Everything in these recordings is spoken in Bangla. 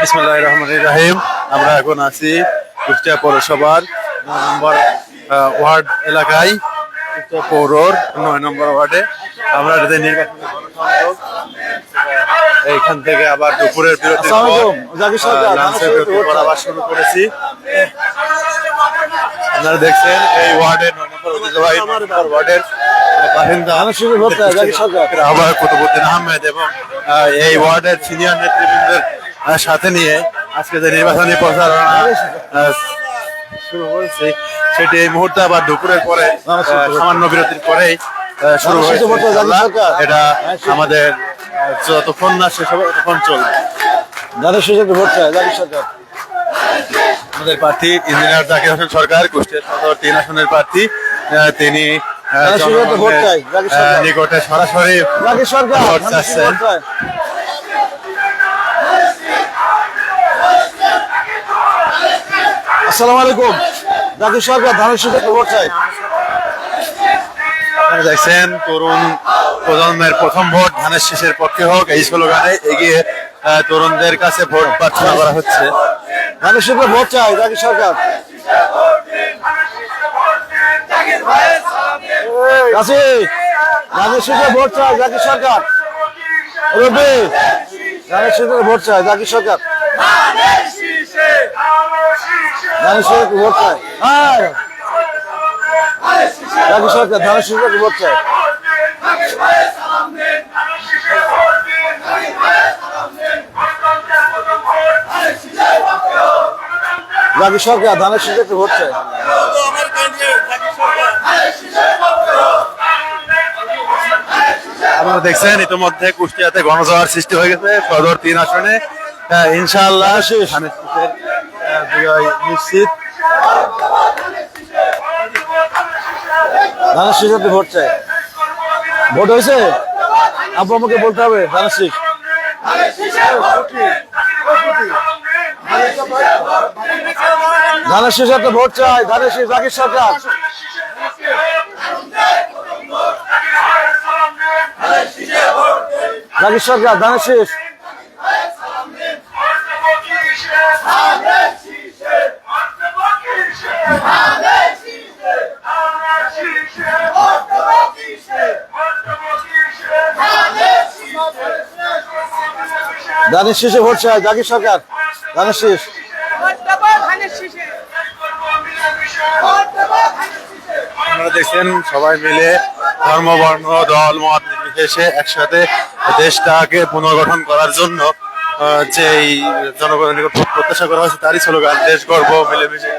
বিসমিল্লাহির রহমানির রহিম। আমরা এখন আছি কুষ্টিয়া পৌরসভার 9 নম্বর ওয়ার্ড এলাকায়, কুষ্টিয়া পৌরর 9 নম্বর ওয়ার্ডে। আমরা এদের নির্বাচনী গণসংযোগ এইখান থেকে আবার দুপুরের বিরতির পর লাঞ্চের বিরতির পর আবার শুরু করেছি। আপনারা দেখছেন এই ওয়ার্ডের 9 নম্বর ঐতিহ্যবাহী ওয়ার্ডের বাসিন্দা আহ্বায়ক কুতুবউদ্দিন আহমেদ এবং এই ওয়ার্ডের সিনিয়র নেতৃবৃন্দের সাথে নিয়ে আজকে যে নির্বাচনী প্রচারণা শুরু হয়েছে সেটি এই মুহূর্তে আবার দুপুরের পরে সামান্য বিরতির পরেই শুরু হয়েছে। এটা আমাদের যতক্ষণ না শেষ হবে ততক্ষণ চলবে। আমাদের প্রার্থী ইঞ্জিনিয়ার জাকির হোসেন সরকার, কুষ্টিয়া সদর 3 আসনের প্রার্থী। তিনি নিকটে সরাসরি ভোট চাচ্ছেন। আসসালামু আলাইকুম। জাকির সরকার ধানের শীষে ভোট চাই। আপনারা দেখছেন তরুণ প্রজন্মের প্রথম ভোট ধানের শীষের পক্ষে হোক, এই স্লোগানে এগিয়ে তরুণদের কাছে ভোট প্রার্থনা করা হচ্ছে। ধানের শীষে ভোট চাই জাকির সরকার। ধানের শীষে ভোট চাই জাকির সরকার। রবি ধানের শীষে ভোট চাই জাকির সরকার। ধানের শীষে ভোট চাই। জাকির সরকার ধানের শীষে ভোট চাই। জাকির সরকার ধানের শীষে ভোট চাই। আপনারা দেখছেন ইতিমধ্যে কুষ্টিয়াতে গণজোয়ার সৃষ্টি হয়ে গেছে সদর 3 আসনে। ইনশাআল্লাহ বিজয় নিশ্চিত। ধানের শীষে ভোট চাই। ভোট হয়েছে, আপু আমাকে বলতে হবে ধানের শীষ। ধানের শীষে ভোট চাই। ধানের শীষ জাকির সরকার। জাকির সরকার ধানের শীষ। ধানের শীষে ভোট চাই জাকির সরকার। ধানের শীষ। আপনারা দেখছেন সবাই মিলে ধর্ম, বর্ণ, দল, মত নির্বিশেষে একসাথে দেশটাকে পুনর্গঠন করার জন্য যে জনগণের নিকট প্রত্যাশা করা হয়েছে তারই স্লোগান দেশ গর্ব মিলেমিশে।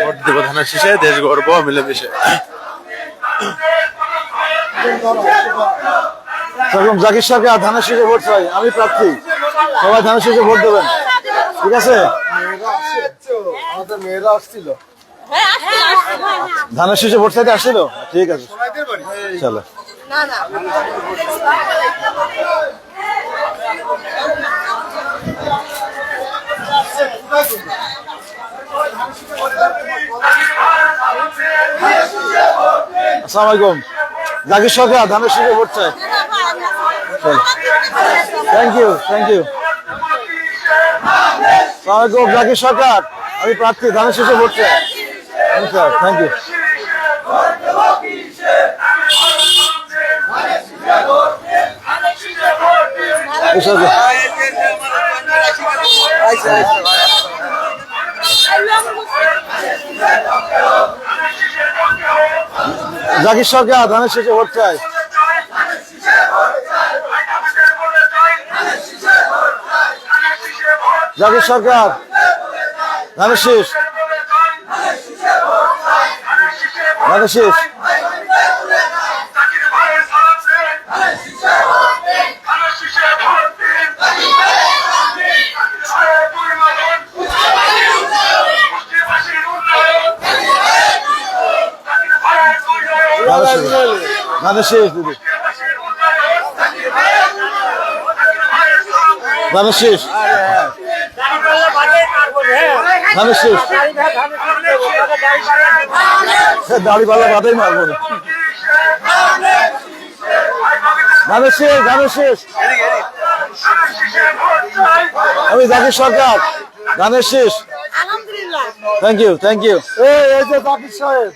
ভোট দেব ধানের শীষে, দেশ গর্ব মিলেমিশে। জাকির সরকার ধানের শীষে ভোট চাই। আমি প্রার্থী, সবাই ধানের শীষে ভোট দেবেন। ঠিক আছে? মেয়েরা আসছিল, ধানের শীষে ভোট চাইতে আসছিল। ঠিক আছে, চলো। আসসালামু আলাইকুম। জাকির সরকার ধানের শীষে ভোট চাই। Thank you, thank you. আসসালামু আলাইকুম। জাকির সরকার, আমি প্রার্থী, ধানের শীষে ভোট চাই। Thank you. জাকির সরকার ধানের শীষে ভোট চাই। জাকির সরকার ধানের শীষ। ধানের শীষ। ধানের শীষ দিদি। ধানের শীষ। ধানের শীষ। দাড়ি পাল্লা বাদাই মারবো না। ধানের শেষ, ধানের শেষ। আমি জাকির সরকার, ধানের শীষ। আলহামদুলিল্লাহ। Thank you. এই যে জাকির সাহেব,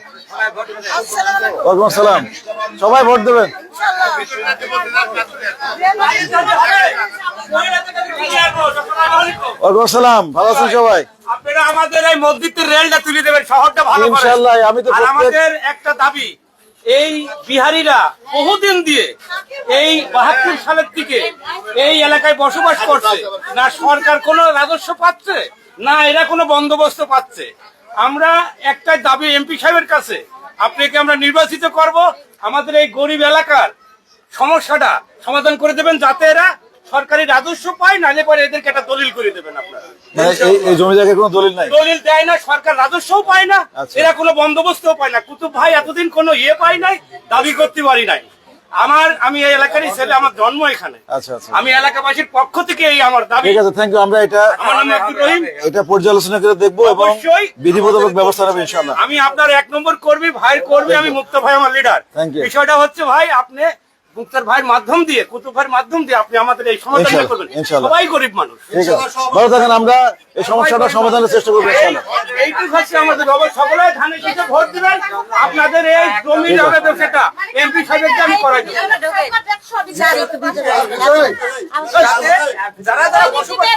ওয়ালাইকুম আসসালাম। সবাই ভোট দেবেন। ওয়ালাইকুম আসসালাম, ভালো আছেন সবাই? আপনারা আমাদের এই মসজিদের রেলটা তুলে দেবেন, শহরটা ভালো করেন। ইনশাআল্লাহ। আমি তো আর আমাদের একটা দাবি, এই বিহারিরা বহুদিন দিয়ে এই 72 সালের থেকে এই এলাকায় বসবাস করছে, না সরকার কোনো রাজস্ব পাচ্ছে, না এরা কোনো বন্দোবস্ত পাচ্ছে। আমরা একটাই দাবি এমপি সাহেবের কাছে, আপনাকে আমরা নির্বাচিত করব, আমাদের এই গরিব এলাকার সমস্যাটা সমাধান করে দেবেন, যাতে এরা সরকারি রাজস্ব পায়, নাহলে পরে এদেরকে একটা দলিল করে দেবেন আপনারা। মানে এই জমি জায়গায় কোনো দলিল নাই? দলিল দেয় না, সরকার রাজস্বও পায় না, আচ্ছা। এরা কোনো বন্দোবস্তও পায় না। কুতুব ভাই এতদিন কোনো পাই নাই, দাবি করতে পারি নাই। আমি এই এলাকারই ছেলে, আমার জন্ম এখানে। আচ্ছা। আমি এলাকাবাসীর পক্ষ থেকে এই আমার দাবি। ঠিক আছে, থ্যাংক ইউ। আমরা আমার নাম আব্দুর রহিম। এটা পর্যালোচনা করে দেখবো এবং অবশ্যই বিধি মোতাবেক ব্যবস্থা নেবো ইনশাআল্লাহ। আমি আপনার 1 নম্বর কর্মী, ভাইয়ের কর্মী, আমি মুক্তা ভাই আমার লিডার। Thank you. বিষয়টা হচ্ছে ভাই, আপনি মুক্তার ভাইয়ের মাধ্যম দিয়ে, কুতুব ভাইয়ের মাধ্যম দিয়ে আপনি আমাদের এই সমাধানটা করবেন। ইনশাআল্লাহ। সবাই গরিব মানুষ। ঠিক আছে, ভালো থাকেন। আমরা এই সমস্যাটা সমাধানের চেষ্টা করবো ইনশাআল্লাহ। এইটুকু হচ্ছে আমাদের অবস্থা। সকলে ধানের শীষে ভোট দিবেন। আপনাদের এই জমির আবেদন সেটা এমপি সাহেবকে আমি করাই দেবো। যারা যারা বসবাস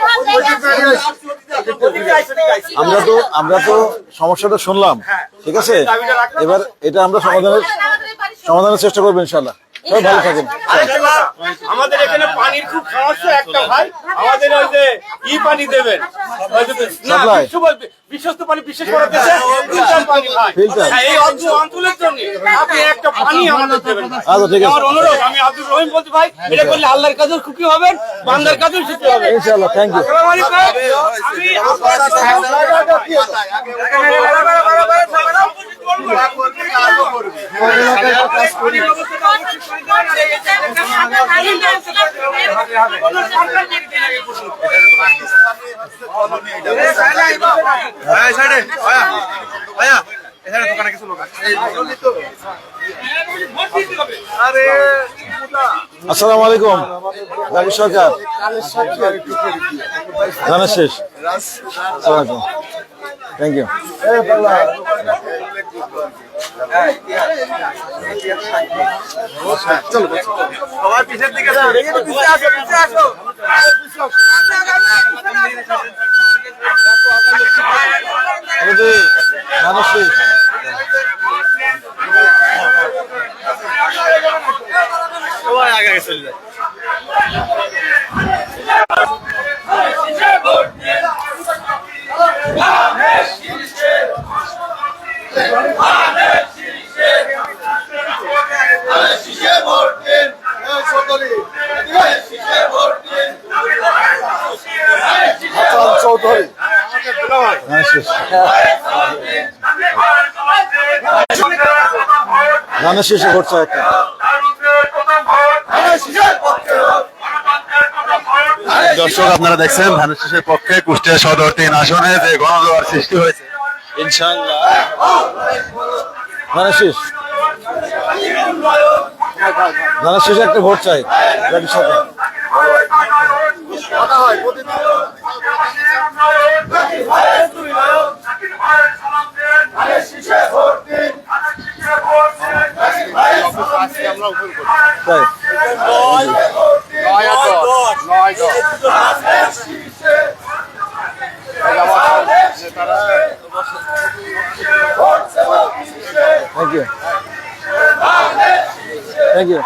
আমরা তো সমস্যাটা শুনলাম, ঠিক আছে? এবার এটা আমরা সমাধানের চেষ্টা করবো ইনশাআল্লাহ। সবাই ভালো থাকেন। আমাদের এখানে পানির খুব সমস্যা একটা ভাই, আমাদের ওই যে পানি দেবেন, ওই যে না, Supply? বিশ্বস্ত পানি, বিশেষ করে দেশে ফিল্টার পানি ভাই। Filter? হ্যাঁ, এই অঞ্চলের জন্য আপনি একটা পানি আমাদের দেবেন। আচ্ছা, ঠিক আছে। আমার অনুরোধ, আমি আব্দুর রহিম বলছি ভাই, এটা করলে আল্লাহর কাজেও খুশি হবেন, বান্দার কাজেও খুশি হবেন। ইনশাআল্লাহ, থ্যাংক ইউ। আসসালামু আলাইকুম। আসসালামু আলাইকুম, জাকির সরকার, ধানের শীষ। আসসালামু আলাইকুম, থ্যাংক ইউ। সবাই পিছের দিকে আসো, পিছে আসো, পিছে আসো। ধানের শীষ। সবাই আগে আগে চলে যায়। চৌধুরী, ধানের শীষ। ধানের শীষে ভোট চাই একটা। দর্শক, আপনারা দেখছেন ধানের শীষের পক্ষে কুষ্টিয়া সদর 3 আসনে যে গণজোয়ার সৃষ্টি হয়েছে। ইনশাআল্লাহ ধানের শীষ, ধানের শীষে একটা ভোট চাই জাকির সরকার। তাই থ্যাংক ইউ, থ্যাংক ইউ।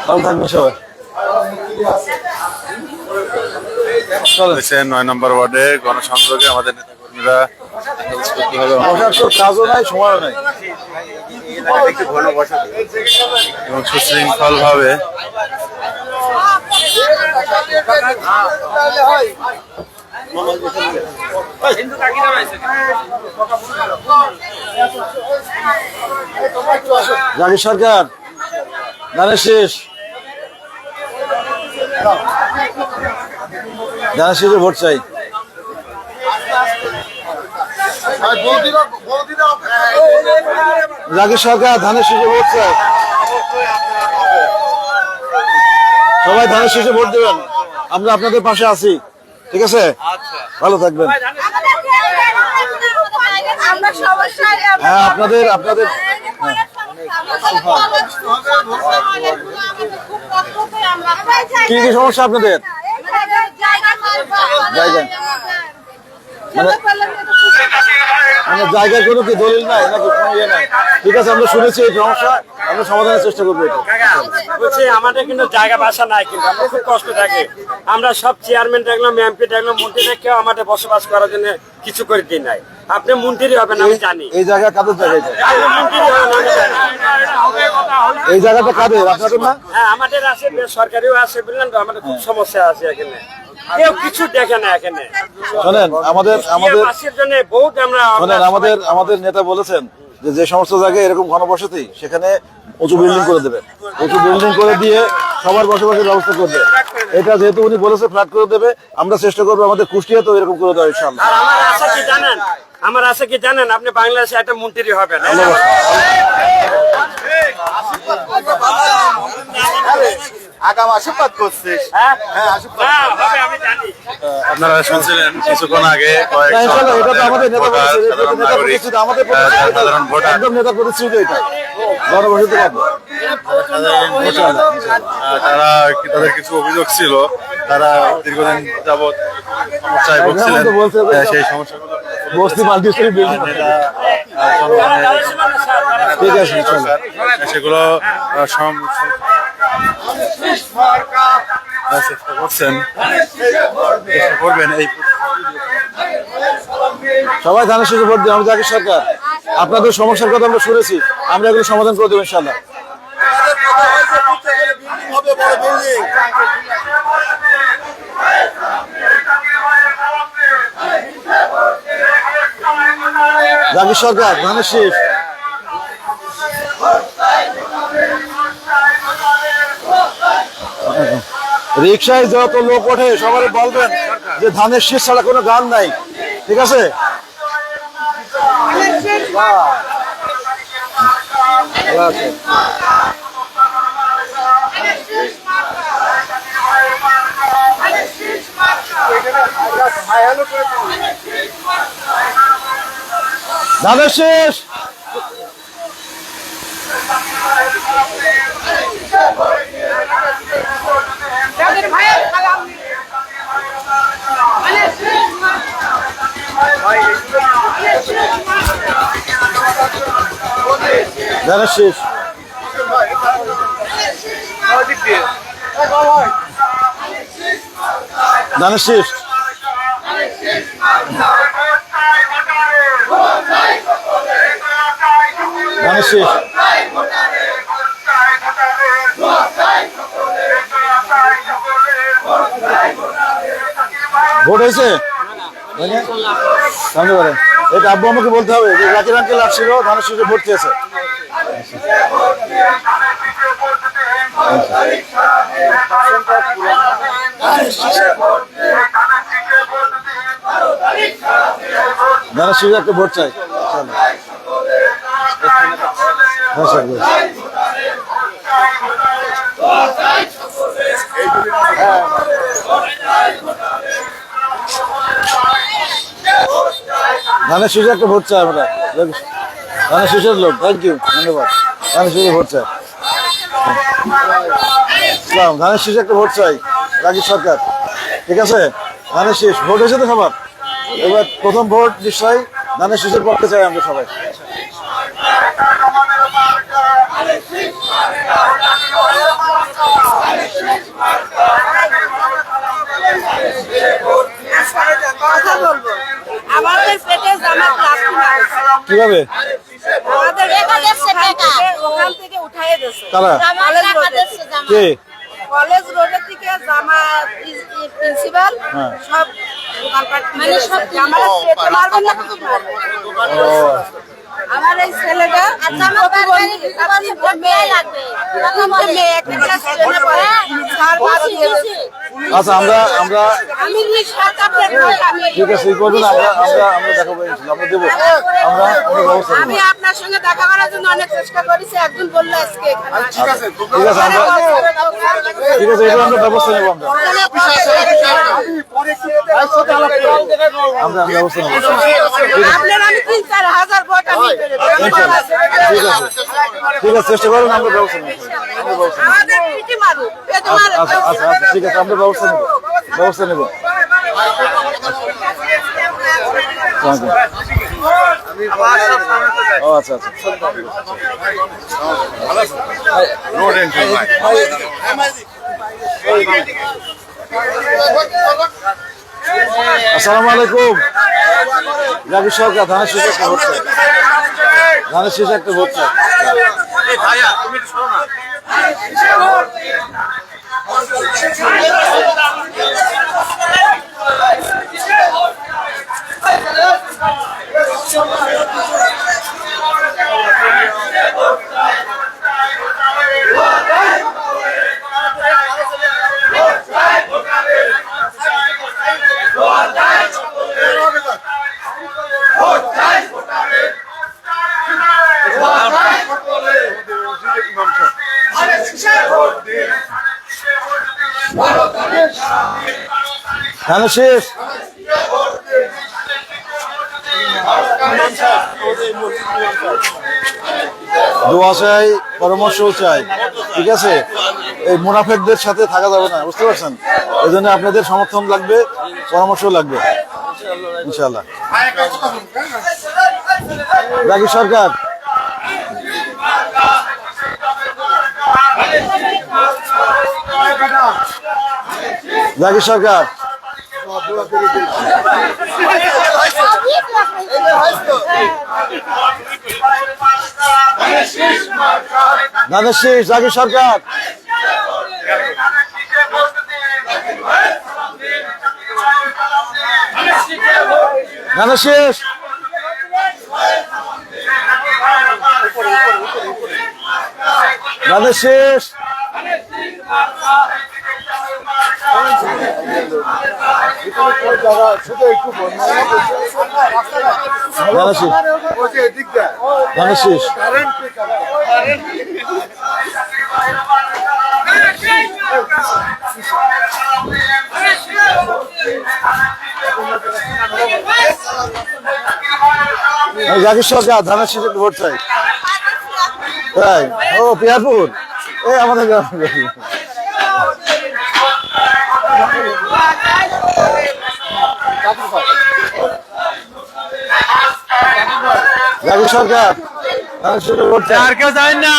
ভালো থাকবেন সবাই। হয়েছে 9 নম্বর ওয়ার্ডে গণসংযোগে আমাদের নেতাকর্মীরা করতে হবে বসার তো কাজও নাই, সময়ও নাই। এবং সুশৃঙ্খল ভাবে জাকির সরকার, ধানের শীষ। ধানের শীষে ভোট চাই। জাকির সরকার ধানের শীষে ভোট চায়। সবাই ধানের শীষে ভোট দেবেন, আমরা আপনাদের পাশে আছি, ঠিক আছে? ভালো থাকবেন। হ্যাঁ, আপনাদের কি কি সমস্যা আপনাদের? জায়গা মানে জায়গায় কোনো কি দলিল নাই নাকি কোনো ইয়ে নাই? ঠিক আছে, আমরা শুনেছি এই সমস্যা, আমরা সমাধানের চেষ্টা করবো এটা। বলছি আমাদের কিন্তু জায়গা বাসা নাই, কিন্তু আমরা খুব কষ্ট থাকে। আমরা সব চেয়ারম্যান দেখলাম, এমপি দেখলাম, মন্ত্রী দেখেও আমাদের বসবাস করার জন্য কিছু করে দিই নাই। আপনি মন্ত্রী হবেন আমি জানি, এই জায়গা কাদের জায়গা? এটা আপনি মন্ত্রী হবেন আমি জানি। এই জায়গাটা কাদের? আপনাদের না? হ্যাঁ আমাদের আছে, বেসরকারিও আছে, বুঝলেন তো? আমাদের খুব সমস্যা আছে এখানে, কেউ কিছু দেখে না এখানে। শোনেন, আমাদের জন্য বহুত আমরা শোনেন, আমাদের নেতা বলেছেন যে সমস্ত জায়গায় এরকম ঘনবসতি সেখানে উঁচু বিল্ডিং করে দেবে, উঁচু বিল্ডিং করে দিয়ে সবার বসবাসের ব্যবস্থা করবে। এটা যেহেতু উনি বলেছে ফ্ল্যাট করে দেবে, আমরা চেষ্টা করবো আমাদের কুষ্টিয়াতেও এরকম করে দেওয়া ইনশাআল্লাহ। আর আমার আশা কি জানেন, আপনি বাংলাদেশে একটা মন্ত্রী হবেন। আগাম আশীর্বাদ করছিস। আমি জানি। আপনারা শুনছিলেন কিছুক্ষণ আগে ইনশাআল্লাহ, এটা তো আমাদের নেতা বলেছে, নেতা প্রতিশ্রুতি, আমাদের সাধারণ ভোটার একদম নেতা প্রতিশ্রুতি, এটা গণবসতি পাবো। তারা তাদের কিছু অভিযোগ ছিল, তারা দীর্ঘদিন যাবৎ সমস্যায় ভুগছিলেন, সেই সমস্যাগুলো বস্তি মাল্টিস্টোরি বিল্ডিং, ঠিক আছে ইনশাআল্লাহ সেগুলো চেষ্টা করছেন, চেষ্টা করবেন। এই সবাই ধানের শীষে ভোট দিন। আমি জাকির সরকার, আপনাদের সমস্যার কথা আমরা শুনেছি, আমরা এগুলো সমাধান করে দেবো ইনশাআল্লাহ। জাকির সরকার ধানের শীষ। রিক্সায় যত লোক ওঠে সবাই বলবেন যে ধানের শীষ ছাড়া কোনো গান নাই, ঠিক আছে? ধানের শীষ। ধানের শীষ। ধানের শীষ। ধানের শীষ। ভোট হয়েছে? জানতে পারেন, এটা আব্বু আমাকে বলতে হবে যে জাকির আঙ্কেল আসছিল, ধানের শীষে ভোট চেয়েছে। ধানের শীষে একটা ভোট চাই। ধানের শীষে একটা ভোট চাই আমরা, ধানের শীষের লোক। থ্যাংক ইউ, ধন্যবাদ। ধানের শীষে ভোট চাই, ধানের শীষে একটা ভোট চাই জাকির সরকার, ঠিক আছে? ধানের শীষ ভোট হয়েছে তো সবার, এবার প্রথম ভোট নিশ্চয়ই ধানের শীষের পক্ষে চাই আমরা সবাই। আমাদের পেটে জামা প্লাস্টিক আছে। কিভাবে? আমাদের ওখান থেকে উঠাইয়ে দিয়েছে। কারা? কে? কলেজ রোডের থেকে জামা প্রিন্সিপাল সব দোকানপাট মানে সব জামার পেটে মারবে না কিছু মারবে। আমার এই ছেলেটা মেয়ে লাগবে, মেয়ে একটা ক্লাস 10 এ পড়ে, 4 মাস দিয়ে আচ্ছা আমরা আমি নিঃস্বার্থ আপনার ভোট আমি ঠিক আছে এই করবেন, আমরা দেখাবো ইনশাআল্লাহ, আমরা দেবো, আমরা ব্যবস্থা নেবো। আমি আপনার সঙ্গে দেখা করার জন্য অনেক চেষ্টা করেছি, একজন বললো আজকে এখানে আসতে। ঠিক আছে এটা আমরা ব্যবস্থা নেবো, আমরা ব্যবস্থা নেবো। আপনার আমি 3-4 হাজার ভোট আমি পেরে দেব। ইনশাআল্লাহ ঠিক আছে চেষ্টা করুন, আমরা ব্যবস্থা নেবো। আমাদের পিটি মারুক, পেটে মারুক। আচ্ছা ঠিক আছে আমরা ব্যবস্থা নেবো। ও আচ্ছা আসসালামু আলাইকুম। জাকির সরকার ধানের শীষে একটা ভোট চাই, ধানের শীষে একটা ভোট চাই। ধানের শীষ দোয়া চাই, পরামর্শ চাই, ঠিক আছে? এই মুনাফেকদের সাথে থাকা যাবে না, বুঝতে পারছেন? এই জন্য আপনাদের সমর্থন লাগবে, পরামর্শ লাগবে ইনশাআল্লাহ। জাকির সরকার ধানের শীষ, জাকির সরকার ধানের শীষ, ধানের শীষ, ধানের শীষ। জাকির সরকার ধানের শীষে ভোট চাই। তাই ও পিয়ারপুর এই আমাদের জাকির সরকার ধানের শীষে ভোট চাই। আর কেউ যায় না।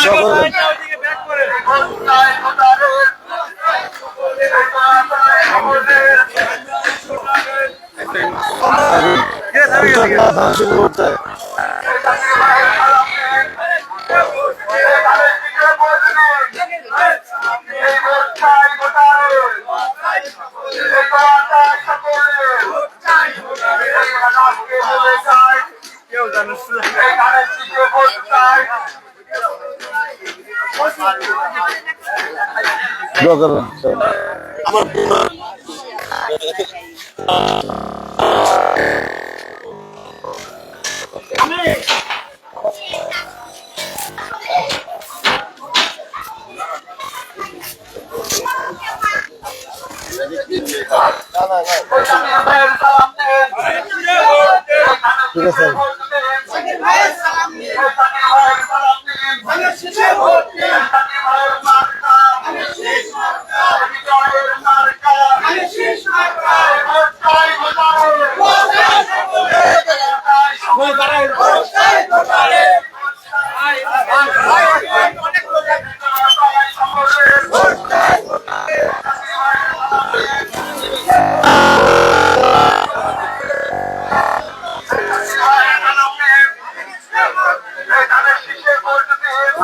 ধানের শীষে ভোট চাই। দোয়া করবেন। ঠিক আছে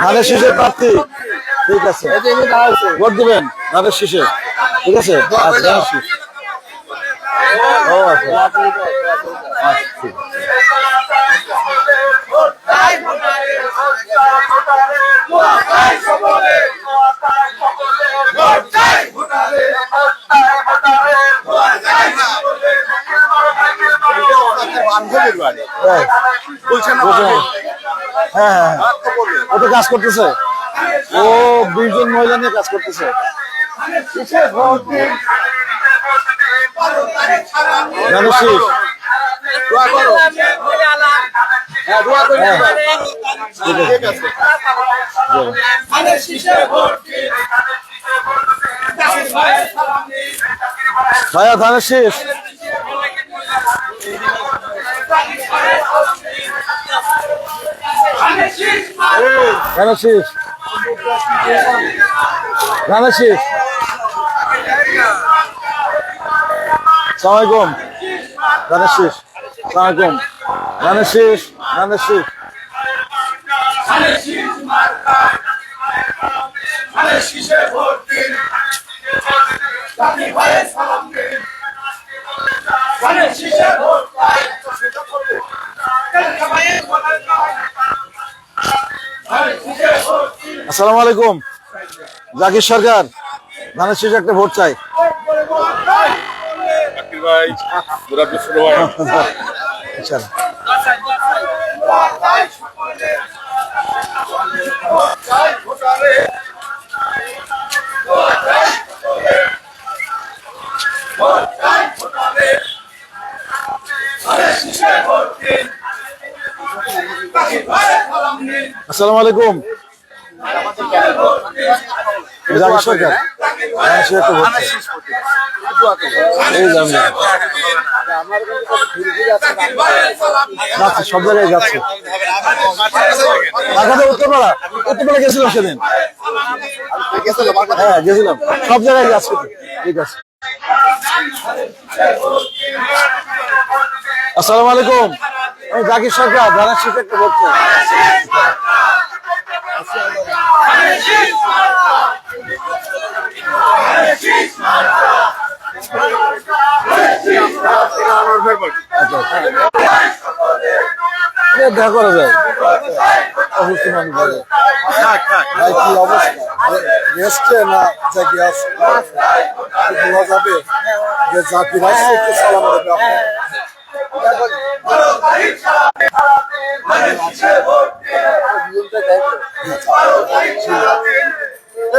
ধানের শীষের প্রার্থী, ঠিক আছে ভোট দিবেন ধানের শীষে, ঠিক আছে? আচ্ছা ধানের শীষ। ও আচ্ছা তাই? বুঝলাম। হ্যাঁ হ্যাঁ হ্যাঁ। ও তো কাজ করতেছে, ও 20 জন মহিলা নিয়ে কাজ করতেছে। জানুসিস, ভাইয়া ধানের শেষ। ধানের শেষ, ধানের শেষ। সালামালাইকুম, ধানের শেষ, সালামালাইকুম, ধানের শেষ, ধানের শেষ। আসসালামু আলাইকুম, জাকির সরকার, ধানের শেষে একটা ভোট চাই। ইনশাআল্লাহ। আসসালামু আলাইকুম, জাকির সরকার, ধানের শেষে একটা ভোট চাই। এই যে আমি যাচ্ছি, সব জায়গায় যাচ্ছে। ঢাকাতে উত্তরপাড়া, উত্তরপাড়া গেছিলাম সেদিন। হ্যাঁ গেছিলাম, সব জায়গায় যাচ্ছে। ঠিক আছে। আসসালামু আলাইকুম, আমি জাকির সরকার, ধানের শেষে একটা ভোট চাই। দেখা করা যায়, অসুস্থ মানুষ বলে। ভাই কি অবস্থা, রেস্টে না জাকি আছে? বলা যাবে যে জাকির আছে, একটু সালাম দেবে।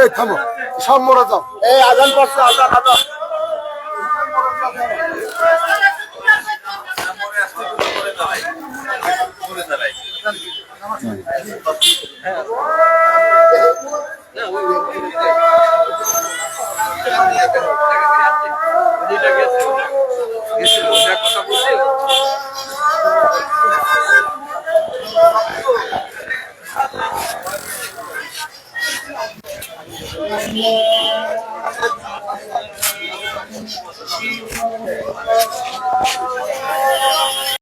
এই থামো, সব মরে যাও। এই আজান পড়ছে, আজান আজান।